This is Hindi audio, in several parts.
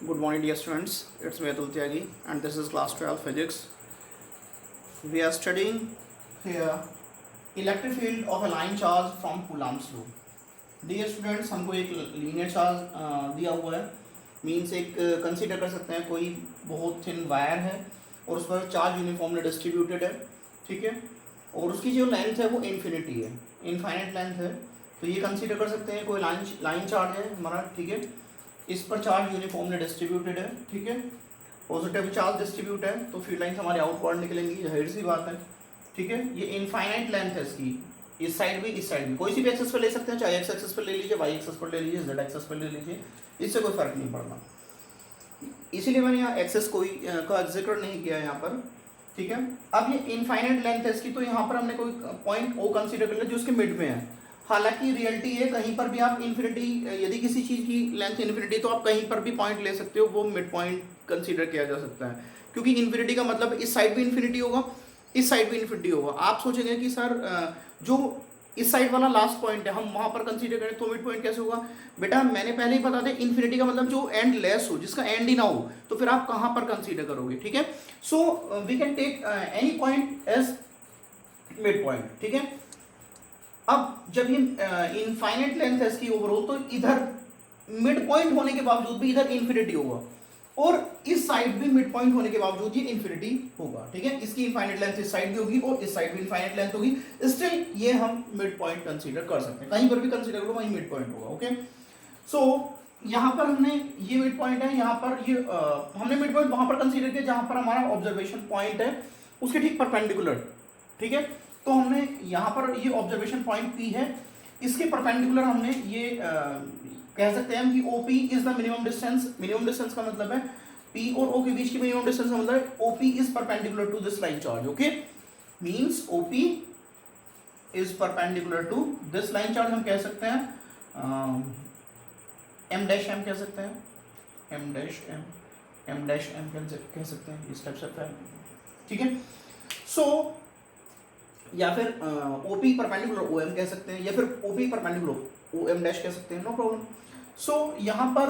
Good morning, dear students. It's me Atul Tyagi, and this is class 12 physics. We are studying here electric field of a line charge from Coulomb's law. Dear students, हमको एक लीनियर चार्ज दिया हुआ है, मीन्स एक कंसीडर कर सकते हैं कोई बहुत थिन वायर है और उस पर चार्ज यूनिफॉर्मली डिस्ट्रीब्यूटेड है, ठीक है, और उसकी जो लेंथ है वो इन्फिनिटी है, इनफाइनाइट लेंथ है. तो ये कंसीडर कर सकते हैं कोई लाइन चार्ज है हमारा, ठीक है, इस पर चार्ज यूनिफॉर्मली डिस्ट्रीब्यूटेड है, ठीक है, पॉजिटिव चार्ज डिस्ट्रीब्यूट है, तो फील्ड लाइंस हमारे आउटवर्ड निकलेंगी, जाहिर सी बात है, ठीक है. ये इनफाइनाइट लेंथ है इसकी, इस साइड भी इस साइड भी, कोई सी भी एक्सेस पर ले सकते हैं, चाहे एक्स एक्सेस पर ले लीजिए, वाई एक्सेस पर ले लीजिए, जेड एक्सेस पर ले लीजिए, इससे कोई फर्क नहीं पड़ता. इसीलिए मैंने यहाँ एक्सेस कोई का जिक्र नहीं किया यहाँ पर, ठीक है. अब ये इनफाइनाइट लेंथ है इसकी, तो यहाँ पर हमने कोई पॉइंट ओ कंसीडर कर लिया जो उसके मिड में है. हालांकि रियलिटी है कहीं पर भी आप इन्फिनिटी, यदि किसी चीज़ की लेंथ इन्फिनिटी तो आप कहीं पर भी पॉइंट ले सकते हो, वो मिड पॉइंट कंसीडर किया जा सकता है, क्योंकि इन्फिनिटी का मतलब इस साइड भी इन्फिनिटी होगा, इस साइड भी इन्फिनिटी होगा. आप सोचेंगे कि सर जो इस साइड वाला लास्ट पॉइंट है हम वहाँ पर कंसीडर करें तो मिड पॉइंट कैसे होगा. बेटा मैंने पहले ही बता दिया, इन्फिनिटी का मतलब जो एंड लेस हो, जिसका एंड ही ना हो, तो फिर आप कहाँ पर कंसीडर करोगे, ठीक है. So we can take any point as mid point, ठीक है. अब जब ये इनफाइनाइट लेंथ है इसकी ओवरऑल, तो इधर मिड पॉइंट होने के बावजूद भी इधर इन्फिनिटी होगा और इस साइड भी मिड पॉइंट होने के बावजूद ये इन्फिनिटी होगा, ठीक है. इसकी इनफाइनाइट लेंथ इस साइड भी होगी और इस साइड भी इनफाइनाइट लेंथ होगी, स्टिल ये हम मिड पॉइंट कंसीडर कर सकते हैं, कहीं पर भी कंसीडर करो वहीं मिड पॉइंट होगा, ओके. सो यहाँ पर हमने ये मिड पॉइंट है, यहाँ पर ये हमने मिड पॉइंट वहां पर कंसीडर किया जहां पर हमारा ऑब्जर्वेशन पॉइंट है उसके ठीक परपेंडिकुलर, ठीक है. तो हमने यहाँ पर ये ऑब्जर्वेशन पॉइंट P है, इसके परपेंडिकुलर हमने ये कह सकते हैं कि OP is the minimum distance. Minimum distance का मतलब है P और O के बीच की मिनिमम डिस्टेंस का मतलब है OP is perpendicular to this line charge, okay. Means OP is perpendicular to this line charge. हम कह सकते हैं M डैश M कह सकते हैं, M डैश M कह सकते हैं, इस टाइप से, ठीक है. सो या फिर OP परपेंडिकुलर OM कह सकते हैं, या फिर OP परपेंडिकुलर OM डैश कह सकते हैं, नो प्रॉब्लम. सो यहाँ पर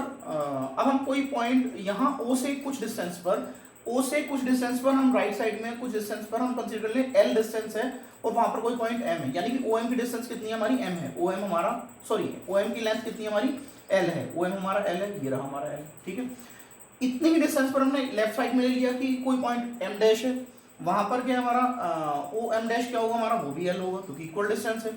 अब हम कोई पॉइंट यहाँ O से कुछ डिस्टेंस पर हम राइट साइड में कुछ डिस्टेंस पर हम कंसीडर कर लें L डिस्टेंस है और वहां पर कोई पॉइंट M है, यानी कि OM की डिस्टेंस कितनी है हमारी, M है. OM की लेंथ कितनी है हमारी, L है. OM हमारा L है, ये रहा हमारा L, ठीक है. इतने ही डिस्टेंस पर हमने लेफ्ट साइड में ले लिया कि कोई पॉइंट M डैश है, वहां पर क्या हमारा OM डैश क्या होगा हमारा, वो भी L होगा क्योंकि इक्वल डिस्टेंस है.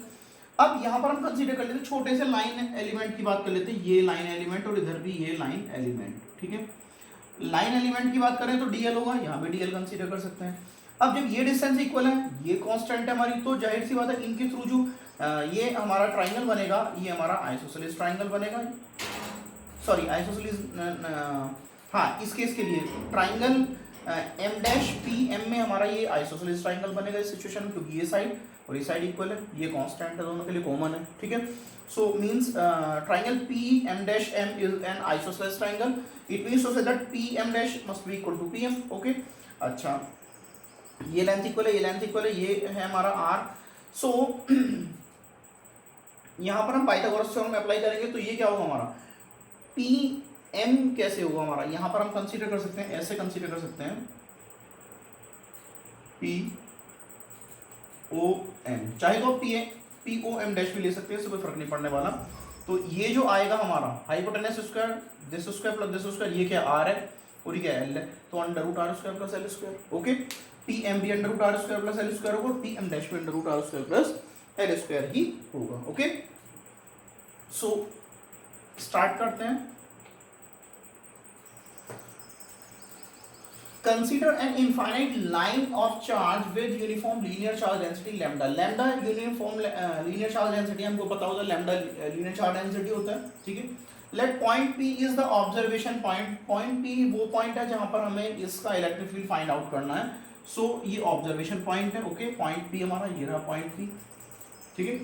अब यहाँ पर हम कंसीडर कर लेते हैं छोटे से लाइन एलिमेंट की बात कर लेते हैं, ये लाइन एलिमेंट और इधर भी ये लाइन एलिमेंट, ठीक है. लाइन एलिमेंट की बात करें तो DL होगा, यहाँ भी DL कंसीडर कर सकते हैं. अब जब ये डिस्टेंस इक्वल है, ये कांस्टेंट है हमारी, तो जाहिर सी बात है इनके थ्रू जो ये हमारा ट्राइंगल बनेगा, ये हमारा आइसोसेलेस ट्राइंगल बनेगा, सॉरी आइसोसेलेस, हाँ इस केस के लिए ट्राइंगल M डैश PM में हमारा ये आइसोसेलेस ट्राइंगल बनेगा इस सिचुएशन में, क्योंकि ये साइड और ये साइड इक्वल है, ये कांस्टेंट है, दोनों के लिए कॉमन है, ठीक है. So means triangle PM dash M is an isosceles triangle. It means to say that PM dash must be equal to PM, okay. अच्छा, ये लेंथ इक्वल है, ये लेंथ इक्वल है, ये है हमारा R. सो यहाँ पर हम पाइथागोरस थ्योरम अप्लाई करेंगे तो ये क्या होगा हमारा PM कैसे होगा हमारा, यहां पर हम कंसीडर कर सकते हैं, ऐसे कंसीडर कर सकते हैं POM, चाहे तो POM डैश भी ले सकते हैं, इससे कोई फर्क नहीं पड़ने वाला. तो ये जो आएगा हमारा hypotenuse square, this square plus this square, ये क्या R है और ये क्या L है, तो under root R square plus L square, okay. PM भी under root R square plus L square होगा, PM डैश भी under root R square plus L square ही होगा, ओके. सो स्टार्ट करते हैं. Consider an infinite line of charge with uniform linear charge density lambda. Lambda uniform linear charge density हमको पता होगा, lambda linear charge density होता है, ठीक है. Let point P is the observation point. Point P वो point है जहाँ पर हमें इसका इलेक्ट्रिक फील्ड फाइंड आउट करना है. So ये ऑब्जर्वेशन पॉइंट है, ओके. पॉइंट P हमारा ये रहा पॉइंट P, ठीक है.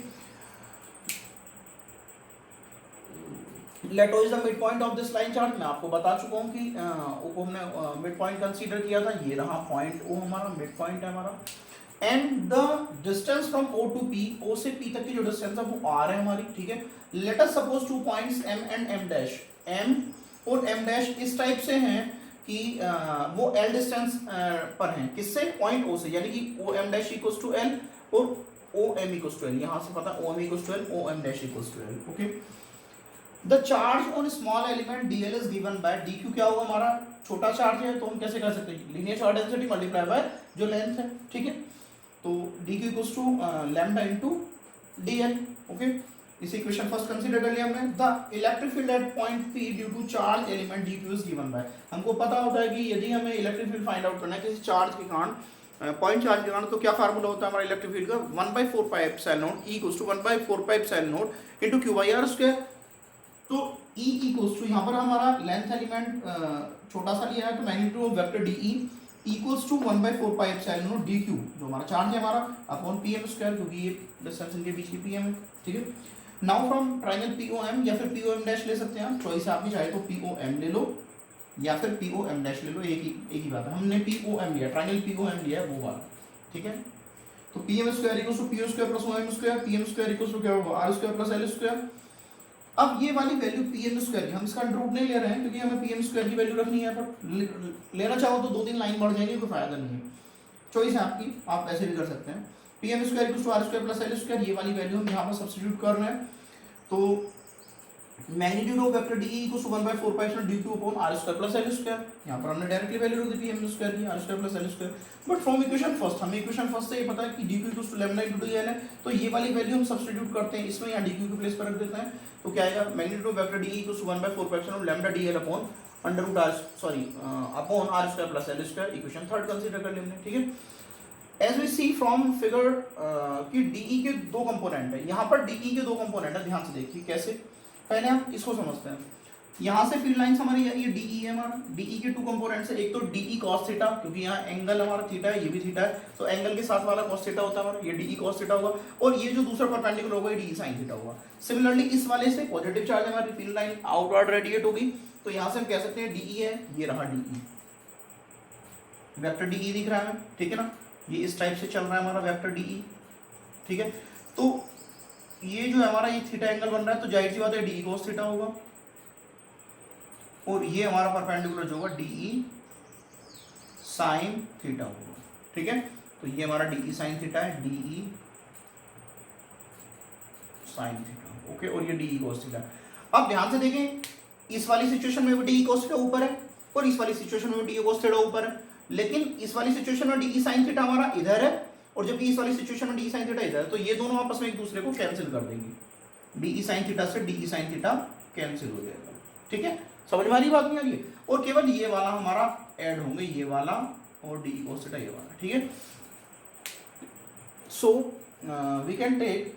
Let O is the mid point of this line chart. मैं आपको बता चुका हूँ कि O को हमने मिड पॉइंट कंसीडर किया था, ये रहा पॉइंट O हमारा मिड पॉइंट है हमारा. And the distance from O to P, O से P तक की जो डिस्टेंस है वो R है हमारी, ठीक है. Let us suppose 2 points M and M dash. M और m डैश इस टाइप से हैं कि वो l डिस्टेंस पर हैं, किससे, पॉइंट O से, यानी कि O m dash equals to l और O m equals to l, यहाँ से पता o m equals to l, O m dash equals to l, okay. The charge on small element dl is given by dq, क्या होगा हमारा, छोटा चार्ज है तो हम कैसे कर सकते हैं, linear charge density multiply by जो लेंथ है, ठीक है। तो dq equals to lambda into dl, okay. इस इक्वेशन फर्स्ट कंसीडर कर लिया हमने। The electric field at point P due to charge element dq is given by, हमको पता होता है कि यदि हमें इलेक्ट्रिक फील्ड फाइंड आउट करना है किसी चार्ज के कारण, पॉइंट चार्ज के कारण, तो क्या फार्मूला होता है हमारा इलेक्ट्रिक फील्ड का, 1/4 pi epsilon naught E equals to 1/4 pi epsilon naught into q by r square. तो E इक्वल्स टू, यहाँ पर हमारा लेंथ एलिमेंट छोटा सा लिया है तो magnitude of vector dE equals to 1/4 pi epsilon naught dq, जो हमारा चार्ज है हमारा, अपॉन pm स्क्वायर, क्योंकि ये डिस्टेंस इनके बीच की pm है, ठीक है। नाउ फ्रॉम ट्रायंगल POM या फिर POM डैश ले सकते हैं आप, चॉइस आपकी, चाहे तो POM ले लो या फिर POM डैश ले लो, एक ही बात है। हमने POM लिया, ट्रायंगल POM लिया है वो वाला, ठीक है। तो pm square equals to PO square plus OM square, pm square equals to क्या होगा, r square plus l square. अब ये वाली वैल्यू pm स्क्वायर की हम इसका अंडर रूट नहीं ले रहे हैं, क्योंकि हमें pm स्क्वायर की वैल्यू रखनी है, पर लेना चाहो तो 2-3 लाइन बढ़ जाएंगे, कोई फायदा नहीं है, चॉइस है आपकी, आप ऐसे भी कर सकते हैं। pm square equals to r square plus l square, ये वाली वैल्यू हम यहाँ पर सब्स्टिट्यूट कर रहे हैं। तो magnitude of vector dE equals to 1/4 pi epsilon dq upon r square plus l square, यहाँ पर हमने डायरेक्टली वैल्यू रख दी pm स्क्वायर की, r square plus l square. But from equation first, हमें इक्वेशन फर्स्ट से ये पता है कि dq equals to lambda into dl है, तो ये वाली वैल्यू हम सब्स्टिट्यूट करते हैं इसमें, या dq के प्लेस पर रख देते हैं, तो क्या आएगा, magnitude of vector dE equals to 1/4 pi epsilon lambda dl upon under root r, sorry upon r square plus l square. Equation third consider कर लेंगे, ठीक है। As we see from figure कि dE के दो कंपोनेंट है, यहाँ पर dE के दो कंपोनेंट है, ध्यान से देखिए कैसे, पहले हम इसको समझते हैं। यहाँ से फील्ड लाइंस हमारी ये DE है हमारा, DE के टू कंपोनेंट्स है, एक तो DE cos थीटा, क्योंकि यहाँ एंगल हमारा थीटा है, ये भी थीटा है, तो एंगल के साथ वाला cos थीटा होता है हमारा, ये DE cos थीटा होगा, और ये जो दूसरा परपेंडिकुलर होगा ये DE sin थीटा होगा। सिमिलरली इस वाले से पॉजिटिव चार्ज हमारी फील्ड लाइन आउटवर्ड रेडिएट होगी, तो यहाँ से हम कह सकते हैं DE है, ये रहा DE, वेक्टर DE दिख रहा है, ठीक है ना, ये इस टाइप से चल रहा है हमारा वेक्टर DE, ठीक है। तो ये जो हमारा ये थीटा एंगल बन रहा है, तो जाहिर सी बात है DE cos थीटा होगा, और ये हमारा परपेंडिकुलर जो होगा DE sin थीटा होगा, ठीक है। तो ये हमारा DE sin थीटा है, DE sin थीटा, ओके, और ये DE cos थीटा। अब ध्यान से देखें, इस वाली सिचुएशन में भी DE cos थीटा ऊपर है, और इस वाली सिचुएशन में भी DE cos थीटा ऊपर है, लेकिन इस वाली सिचुएशन में DE sin थीटा हमारा इधर है, और जबकि इस वाली सिचुएशन में DE sin थीटा इधर है, तो ये दोनों आपस में एक दूसरे को कैंसिल कर देंगे, DE sin थीटा से DE sin थीटा कैंसिल हो जाएगा, ठीक है। समझ में आ रही बात नहीं आ रही है, और केवल ये वाला हमारा ऐड होंगे, ये वाला और DE cos थीटा ये वाला, ठीक है। सो वी कैन टेक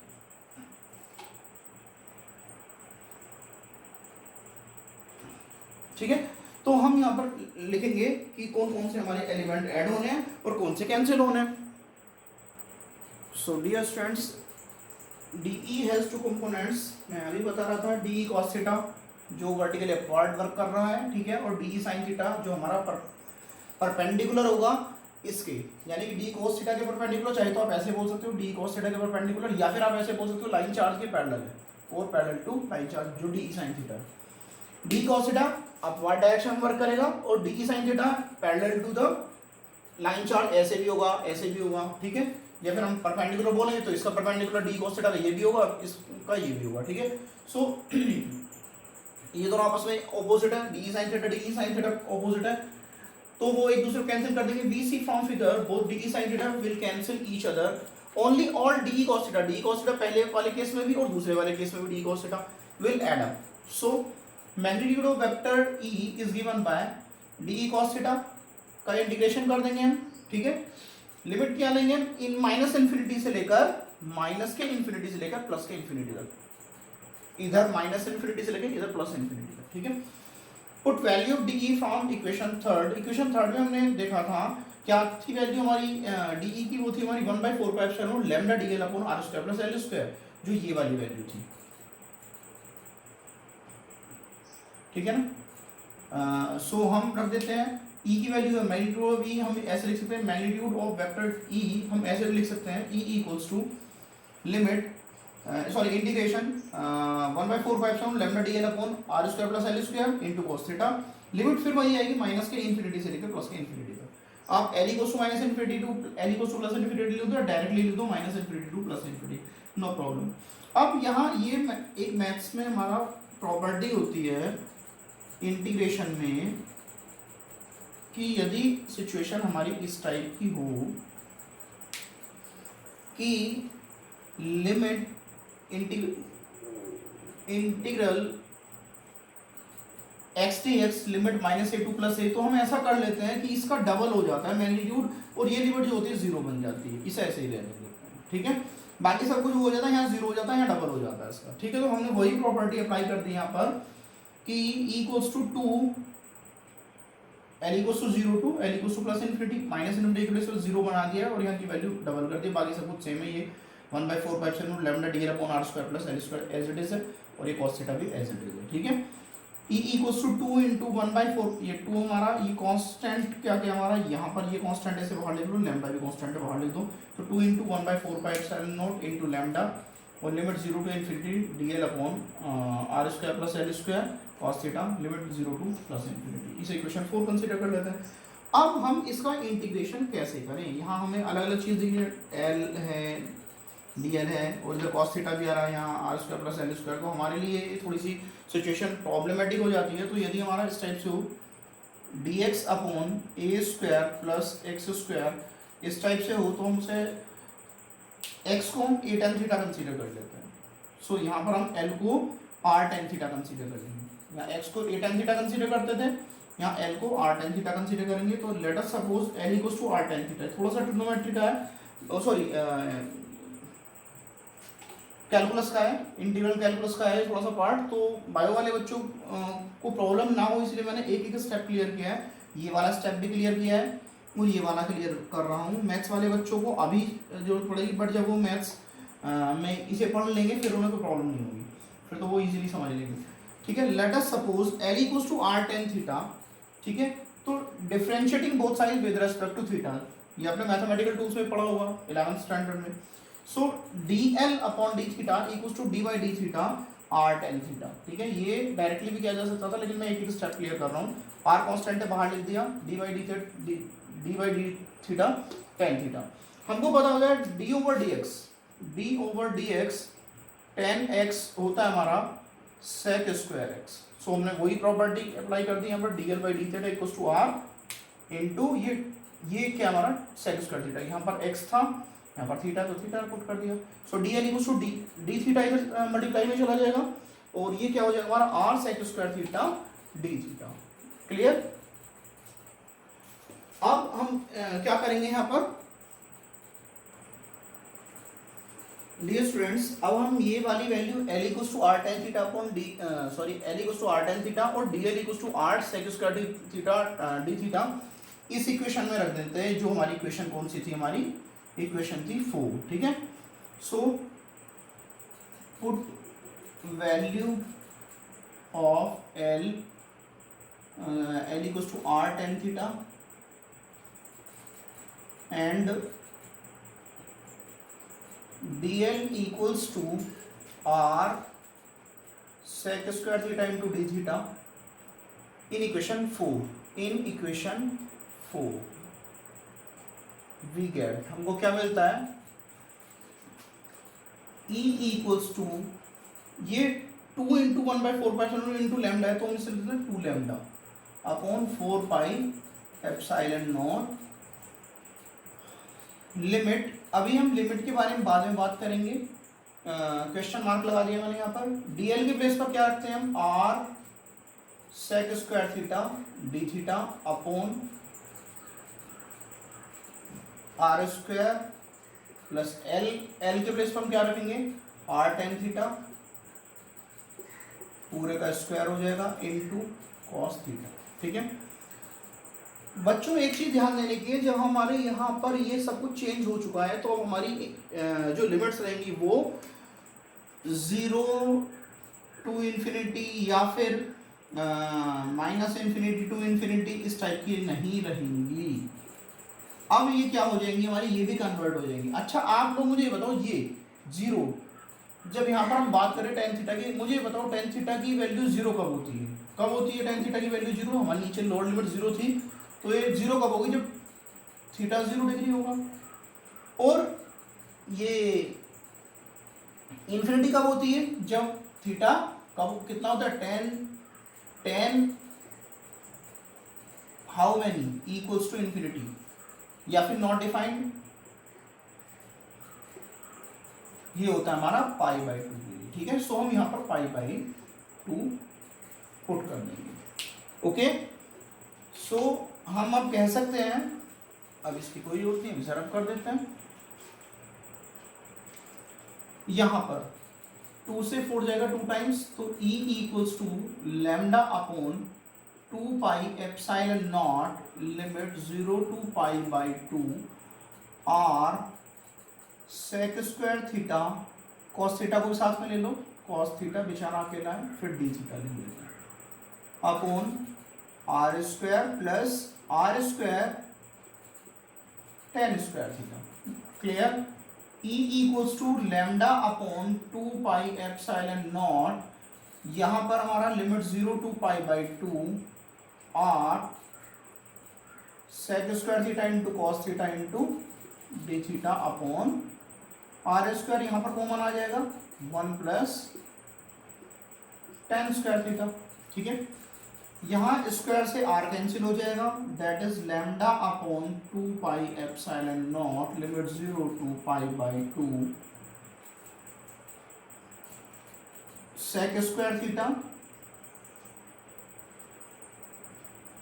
ठीक है, तो हम यहाँ पर लिखेंगे कि कौन कौन से हमारे एलिमेंट ऐड होने हैं और कौन से कैंसिल होने हैं। So dear students, DE has two components, मैं अभी बता रहा था, DE cos थीटा जो वर्टिकली अपवर्ड वर्क कर रहा है, ठीक है, और DE sin थीटा जो हमारा परपेंडिकुलर होगा इसके, यानी कि DE cos थीटा के परपेंडिकुलर, चाहे तो आप ऐसे बोल सकते हो DE cos थीटा के परपेंडिकुलर, या फिर आप ऐसे बोल सकते हो लाइन चार्ज के पैरेलल है, और पैरेलल टू लाइन चार्ज जो DE sin theta. DE cos theta upward direction में वर्क करेगा, और DE sin theta parallel to the line charge ऐसे भी होगा, ऐसे भी होगा, ठीक है। या फिर हम परपेंडिकुलर बोलेंगे तो इसका परपेंडिकुलर DE cos थीटा का ये भी होगा, इसका ये भी होगा, ठीक है। सो ये दोनों आपस में ऑपोजिट है, DE sin थीटा ऑपोजिट है, तो वो एक दूसरे को कैंसिल कर देंगे। We see from figure both DE sin theta will cancel each other, only all DE cos theta पहले वाले केस में भी और दूसरे वाले केस में भी DE cos theta will add up. So magnitude of vector E is given bye DE cos theta का इंटीग्रेशन कर देंगे हम, ठीक है। लिमिट क्या लेंगे, इन माइनस इन्फिनिटी से लेकर माइनस के इन्फिनिटी से लेकर प्लस के इन्फिनिटी तक, इधर माइनस इन्फिनिटी से लेकर इधर प्लस इन्फिनिटी तक, ठीक है। Put value of DE from equation third में हमने देखा था क्या थी वैल्यू हमारी DE की, वो थी हमारी 1/4 pi epsilon lambda DL upon r square plus l square, जो ये वाली वैल्यू थी, ठीक है ना। सो हम रख देते हैं E की वैल्यू है मैग्नीट्यूड ऑफ E, हम ऐसे लिख सकते हैं मैग्नीट्यूड ऑफ वेक्टर E, हम ऐसे लिख सकते हैं E equals to limit sorry integration 1/4 lambda d l upon r square plus l square into cos theta. Limit फिर वही आएगी माइनस के इन्फिनिटी से लेकर प्लस के इन्फिनिटी तक। आप l equals to minus infinity to l equals to plus infinity लिख दो, डायरेक्टली लिख दो minus infinity to plus infinity, no problem. अब यहाँ ये एक मैथ्स में हमारा प्रॉपर्टी होती है इंटीग्रेशन में कि यदि सिचुएशन हमारी इस टाइप की हो कि limit integral X D X limit minus A to plus A, तो हम ऐसा कर लेते हैं कि इसका डबल हो जाता है मैग्नीट्यूड और ये लिमिट जो होती है जीरो बन जाती है, इसे ऐसे ही ले लेते हैं, ठीक है। बाकी सब कुछ हो जाता है, यहाँ जीरो हो जाता है, यहाँ डबल हो जाता है इसका, ठीक है। तो हमने वही प्रॉपर्टी अप्लाई कर दी यहाँ पर कि equals to to l equals to zero to l equals to plus infinity minus infinity के लिए जीरो बना दिया और यहाँ की वैल्यू डबल कर दी, बाकी सब कुछ सेम है। ये 1/4 lambda d l upon r square plus l square as it is है और ये cos थीटा भी एज इट इज है, ठीक है। E इक्वल्स टू 2 इंटू 1/4, ये 2 हमारा ये कांस्टेंट क्या क्या हमारा यहाँ पर ये कांस्टेंट ऐसे बाहर लिख लो, लैम्डा भी कांस्टेंट है बाहर लिख दो, तो 2 इंटू 1/4 इंटू लैम्डा और limit 0 to infinity d l upon r square plus l square cos theta limit 0 to plus infinity. इसे इक्वेशन 4 कंसीडर कर लेते हैं। अब हम इसका इंटीग्रेशन कैसे करें, यहाँ हमें अलग अलग चीज़ देखिए, एल है dl है और इधर cos थीटा भी आ रहा है यहाँ r square plus l square, तो हमारे लिए थोड़ी सी सिचुएशन प्रॉब्लमेटिक हो जाती है। तो यदि हमारा इस टाइप से हो dx अपॉन ए स्क्वायर प्लस एक्स स्क्वायर इस टाइप से हो, तो हम उसे x को हम a tan थीटा कंसीडर कर लेते हैं। सो यहाँ पर हम l को r tan थीटा कंसीडर करेंगे, यहाँ x को a tan थीटा कंसीडर करते थे, यहाँ l को r tan थीटा कंसीडर करेंगे। तो let us suppose l equals to r tan theta, थोड़ा सा ट्रिग्नोमेट्री का है, सॉरी कैलकुलस का है, इंटीग्रल कैलकुलस का है थोड़ा सा पार्ट, तो बायो वाले बच्चों को प्रॉब्लम ना हो इसलिए मैंने एक एक स्टेप क्लियर किया है, ये वाला स्टेप भी क्लियर किया है और ये वाला क्लियर कर रहा हूँ। मैथ्स वाले बच्चों को अभी जरूरत पड़ेगी, बट जब वो मैथ्स में इसे पढ़ लेंगे फिर उन्हें कोई प्रॉब्लम नहीं होगी, फिर तो वो इजीली समझ लेंगे, ठीक है। Let us suppose l equals to r tan theta, ठीक है। तो differentiating both side with respect to theta, ये आपने मैथमेटिकल टूल्स में पढ़ा होगा 11th स्टैंडर्ड में। So dl upon d theta equals to d by d theta r tan theta, ठीक है। ये डायरेक्टली भी किया जा सकता था लेकिन मैं एक एक स्टेप क्लियर कर रहा हूँ। r कांस्टेंट है बाहर लिख दिया, D by d theta tan theta. हमको पता हो जाए d over D x tan x होता है हमारा sec स्क्वायर x। सो हमने वही प्रॉपर्टी अप्लाई कर दी यहाँ पर, dl by d theta equals to r into ये क्या हमारा sec स्क्वायर थीटा, यहाँ पर x था यहाँ पर थीटा, तो थीटा पुट कर दिया। So dl equals to d theta इधर मल्टीप्लाई में चला जाएगा और ये क्या हो जाएगा हमारा r sec square theta d theta, clear. अब हम क्या करेंगे यहाँ पर डियर स्टूडेंट्स, अब हम ये वाली value l equals to r tan theta upon d l equals to r tan theta और dl equals to r sec square theta d theta इस इक्वेशन में रख देते हैं, जो हमारी इक्वेशन कौन सी थी, हमारी इक्वेशन थी 4, ठीक है। So put value of l equals to r tan theta and dl equals to r sec square theta into d theta in equation 4 we get, हमको क्या मिलता है E इक्वल्स टू ये 2 इंटू 1/4 इंटू लैम्डा है, तो हम इसे लिखते हैं 2 लैम्डा अपॉन 4 पाई एप्सिलॉन नॉट लिमिट। अभी हम लिमिट के बारे में बाद में बात करेंगे, क्वेश्चन मार्क लगा दिया मैंने यहाँ पर। dl के प्लेस पर क्या रखते हैं हम, r sec square theta d theta upon r square plus l के प्लेस पर हम क्या रखेंगे r tan थीटा पूरे का स्क्वायर हो जाएगा इनटू cos थीटा, ठीक है। बच्चों एक चीज ध्यान देने की है, जब हमारे यहाँ पर ये सब कुछ चेंज हो चुका है तो हमारी जो लिमिट्स रहेंगी वो 0 टू इन्फिनिटी या फिर माइनस इन्फिनिटी टू इन्फिनिटी इस टाइप की नहीं रहेंगी। अब ये क्या हो जाएंगी हमारी, ये भी कन्वर्ट हो जाएंगी। अच्छा आप लोग मुझे बताओ, ये 0 जब यहाँ पर हम बात करें टेन थीटा की, मुझे बताओ टेन थीटा की वैल्यू जीरो कब होती है? कब होती है टेन थीटा की वैल्यू जीरो? हमारे नीचे लोअर लिमिट जीरो थी, तो ये जीरो कब होगी? जब थीटा 0 डिग्री होगा। और ये इन्फिनिटी कब होती है? जब थीटा कब कितना होता है? Tan how many equals to infinity, या फिर नॉट डिफाइंड, ये होता है हमारा पाई बाई टू। ठीक है, सो हम यहाँ पर पाई बाई टू पुट कर देंगे। ओके, सो हम अब कह सकते हैं, अब इसकी कोई जरूरत नहीं, सरफ कर देते हैं। यहां पर 2 से 4 जाएगा 2 टाइम्स, तो E equals to lambda upon 2 pi epsilon naught limit 0 to pi by 2 r sec square theta cos theta को भी साथ में ले लो, कॉस थीटा बेचारा अकेला है, फिर डी थीटा ले लेंगे upon r square plus r square tan square theta. Clear? E equals to lambda upon 2 pi epsilon naught, यहां पर हमारा limit 0 to pi by 2 r sec square theta into cos theta into d theta upon r square, यहां पर कॉमन आ जाएगा 1 प्लस टेन स्क्वायर थीटा। ठीक है, यहां स्क्वायर से आर कैंसिल हो जाएगा, that is lambda upon 2 pi epsilon naught limit 0 to pi by 2 sec square theta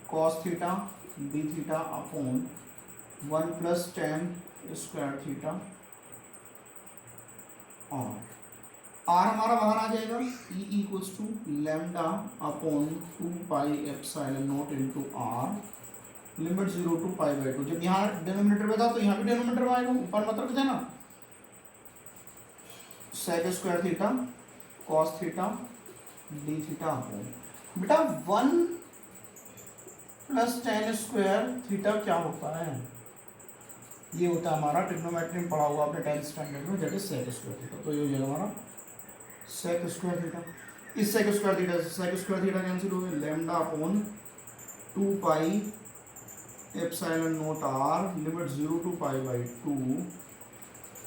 cos theta d theta upon 1 plus tan square theta r हमारा बाहर आ जाएगा, E equals to lambda upon 2 pi epsilon naught into r limit 0 to pi by 2। जब यहाँ डिनोमिनेटर में था तो यहाँ भी डिनोमिनेटर में आएगा, ऊपर मत रख देना। Sec square theta cos theta d theta upon, बेटा 1 प्लस टेन स्क्वायर थीटा क्या होता है? ये होता है हमारा ट्रिग्नोमेट्री में पढ़ा हुआ आपने 10th स्टैंडर्ड में, that is sec square theta. तो ये हो जाएगा हमारा सेक स्क्वायर थीटा। इस सेक स्क्वायर थीटा से सेक स्क्वायर थीटा कैंसिल हो गया, lambda upon 2 pi epsilon naught r limit 0 to pi by 2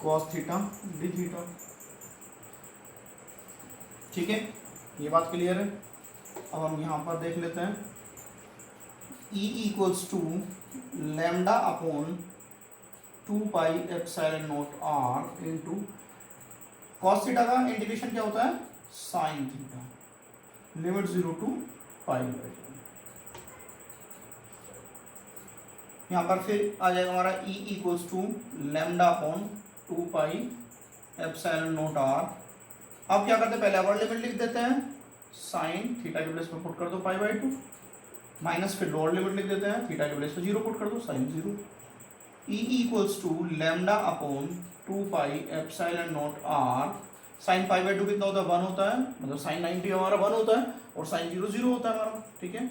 cos theta d theta. ठीक है, ये बात क्लियर है? अब हम यहाँ पर देख लेते हैं, E equals to lambda upon 2 pi epsilon naught r into cos theta का इंडिकेशन क्या होता है? Sine theta limit 0 to pi by 2। यहाँ पर फिर आ जाएगा हमारा E equals to lambda upon 2 pi epsilon naught r. अब क्या करते हैं, पहले अपर लिमिट लिख देते हैं, साइन थीटा के प्लेस पर पुट कर दो पाई बाई 2, माइनस फिर लोअर लिमिट लिख देते हैं, थीटा के प्लेस पर 0 पुट कर दो, sine 0। E equals to lambda upon 2 pi epsilon naught r, sine pi by 2 कितना होता है? 1 होता है, मतलब साइन 90 हमारा 1 होता है और साइन 0 0 होता है हमारा। ठीक है,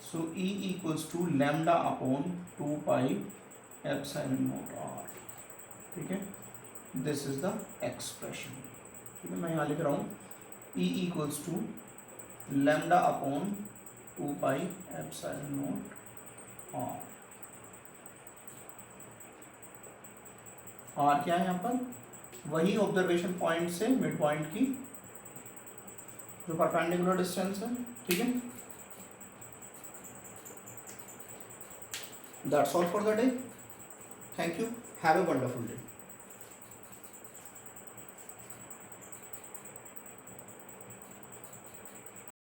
so E equals to lambda upon 2 pi epsilon naught r. ठीक है, दिस इज द एक्सप्रेशन। ठीक है, मैं यहाँ लिख रहा हूँ E equals to lambda upon 2 pi epsilon naught r. R क्या है यहाँ पर? वही ऑब्जर्वेशन पॉइंट से मिड पॉइंट की जो परपेंडिकुलर डिस्टेंस है। ठीक है, that's all for the day. Thank you, have a wonderful day.